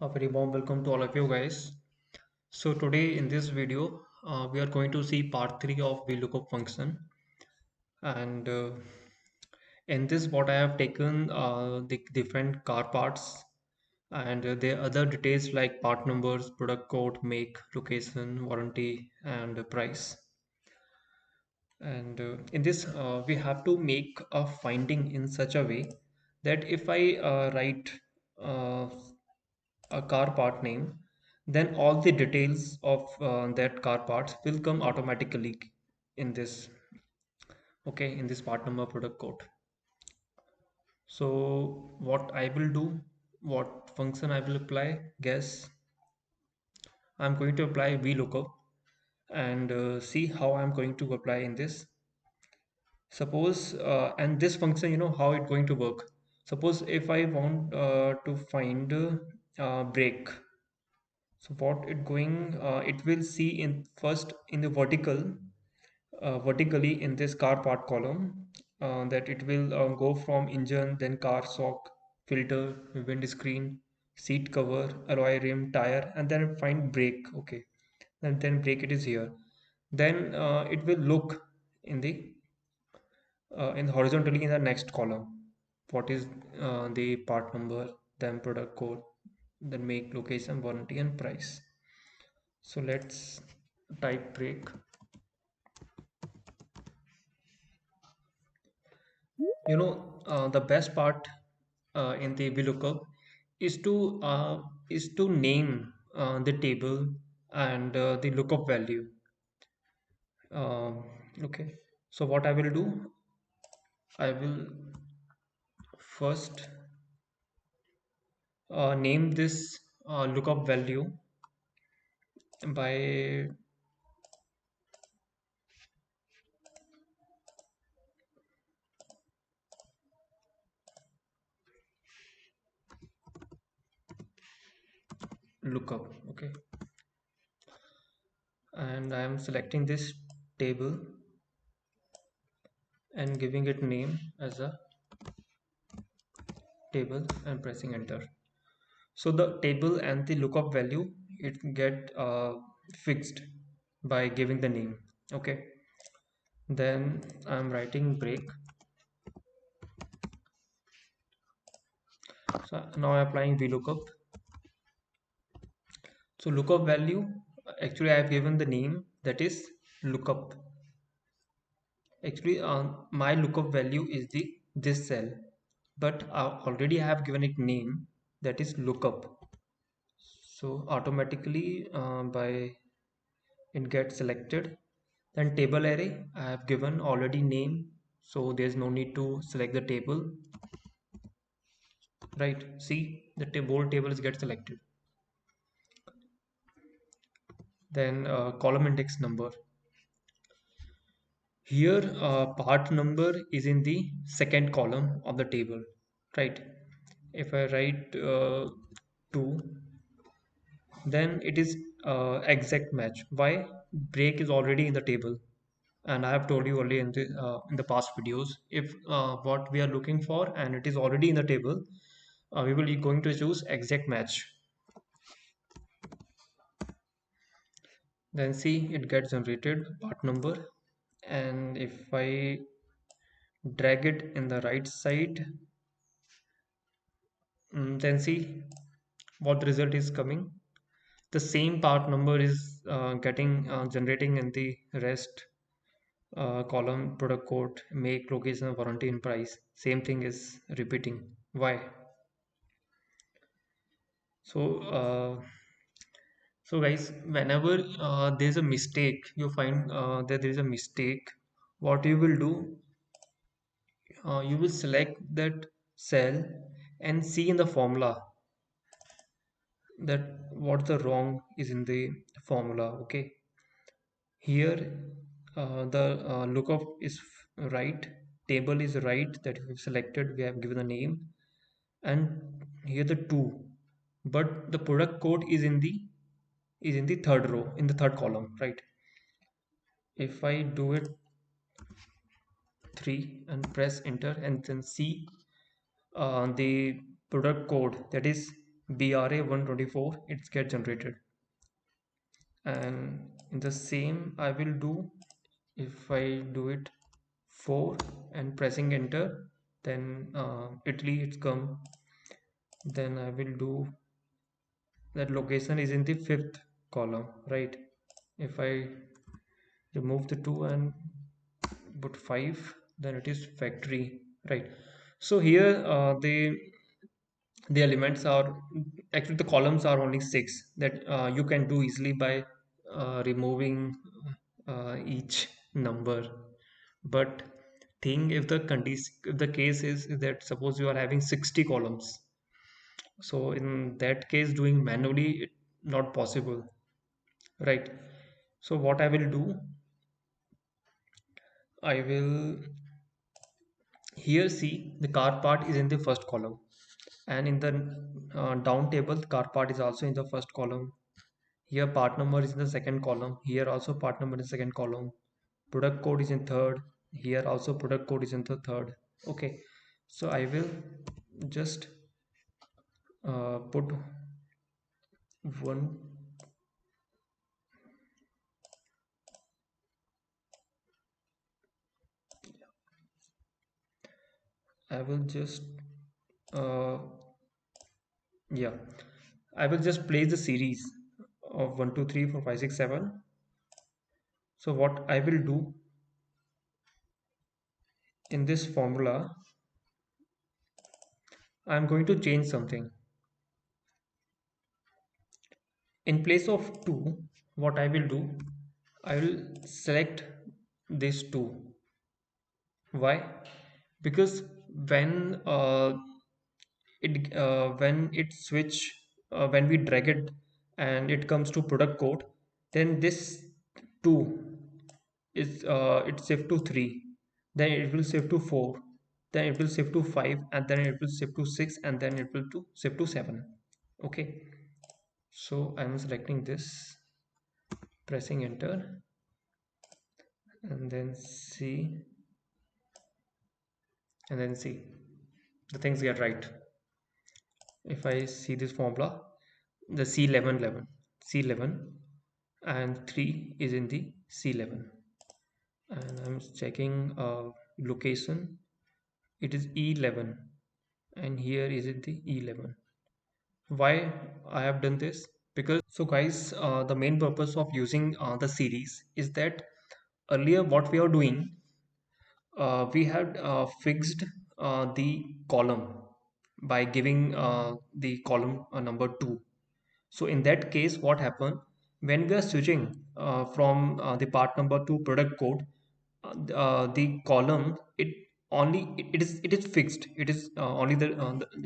A very warm welcome to all of you guys. So today in this video, we are going to see part 3 of VLOOKUP function. And in this, what I have taken the different car parts and the other details like part numbers, product code, make, location, warranty, and price. And in this, we have to make a finding in such a way that if I write uh, a car part name, then all the details of that car parts will come automatically in this, okay, in this part number product code. So what I will do, what function I will apply, guess I'm going to apply VLOOKUP and see how I'm going to apply in this. Suppose, and this function, how it going to work. Suppose if I want to find break. So what it will see in first in the vertically in this car part column that it will go from engine, then car shock, filter, windscreen, seat cover, alloy rim, tire, and then find brake. Okay, and then brake it is here. Then it will look in the horizontally in the next column. What is the part number, then product code, then make, location, warranty, and price. So let's type break. The best part in the VLOOKUP is to name the table and the lookup value. Okay, so what I will do, I will first name this lookup value by lookup. Okay, and I am selecting this table and giving it name as a table and pressing enter. So the table and the lookup value it get fixed by giving the name. Okay, then I'm writing break. So now I'm applying VLOOKUP. So lookup value, actually I have given the name that is lookup. Actually my lookup value is the this cell, but already I have given it name that is lookup. So automatically by it gets selected. Then table array, I have given already name, so there's no need to select the table. Right, see the whole table is get selected. Then column index number. Here part number is in the second column of the table. Right, if I write 2, then it is exact match. Why? Break is already in the table, and I have told you already in the past videos, if what we are looking for and it is already in the table, we will be going to choose exact match. Then see it gets generated part number, and if I drag it in the right side, then see what the result is coming. The same part number is getting generating in the rest column, product code, make, location, warranty, and price. Same thing is repeating. Why? So guys, whenever there's a mistake, you find that there is a mistake, what you will do, you will select that cell and see in the formula that what the wrong is in the formula. Okay, here the lookup is right, table is right that we've selected, we have given a name, and here the two, but the product code is in the third row, in the third column, right? If I do it 3 and press enter and then see the product code that is BRA 124, it's get generated. And in the same I will do, if I do it 4 and pressing enter, then Italy it's come. Then I will do that location is in the fifth column, right? If I remove the 2 and put 5, then it is factory, right? So here the elements are actually, the columns are only 6 that you can do easily by removing each number. But thing, if the condition, if the case is that suppose you are having 60 columns, so in that case doing manually it not possible, right? So what I will do, I will here see the car part is in the first column, and in the down table the car part is also in the first column. Here part number is in the second column, here also part number is second column, product code is in third, here also product code is in the third. Okay, so I will just put one, I will just uh, yeah, I will just place the series of 1 2 3 4 5 6 7. So what I will do in this formula, I am going to change something. In place of 2, what I will do, I will select this 2. Why? Because when it switch, when we drag it and it comes to product code, then this 2 is it shift to 3, then it will shift to 4, then it will shift to 5, and then it will shift to 6, and then it will to shift to 7. Okay, so I'm selecting this, pressing enter, and then see, and then see the things get right. If I see this formula, the C11 11, C11 and 3 is in the C11, and I'm checking location, it is E11, and here is it the E11. Why I have done this? Because, so guys, the main purpose of using the series is that earlier what we are doing, we had fixed the column by giving the column number 2. So in that case, what happened, when we are switching from the part number to product code, the column, it is fixed, it is only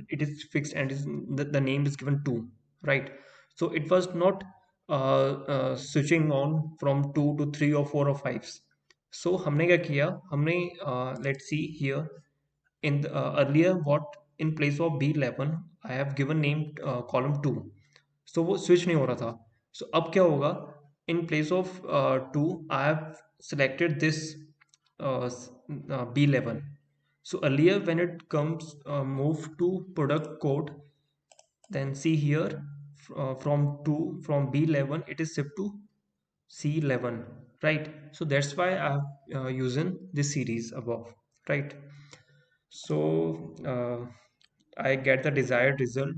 it is fixed, and the name is given 2, right? So it was not switching on from 2 to 3 or 4 or 5. So हमने क्या किया, हमने let's see here, in the, earlier what, in place of B11 I have given name column 2, so वो switch नहीं हो रहा था. So अब क्या होगा, in place of 2 I have selected this B11. So earlier when it comes move to product code, then see here, from 2, from B11 it is shift to C11, right? So that's why I'm using this series above, right? So I get the desired result,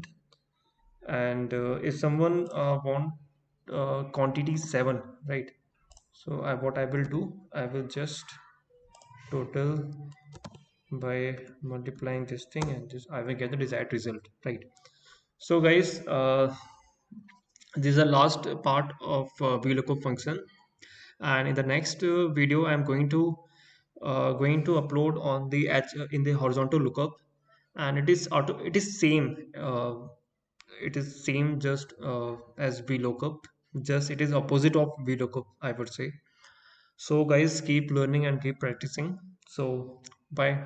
and if someone want quantity 7, right? So what I will do, I will just total by multiplying this thing, and just I will get the desired result, right? So guys, this is the last part of VLOOKUP function, and in the next video I'm going to upload on the in the horizontal lookup, and it is same, it is same just as VLOOKUP, just it is opposite of VLOOKUP, I would say. So guys, keep learning and keep practicing. So bye.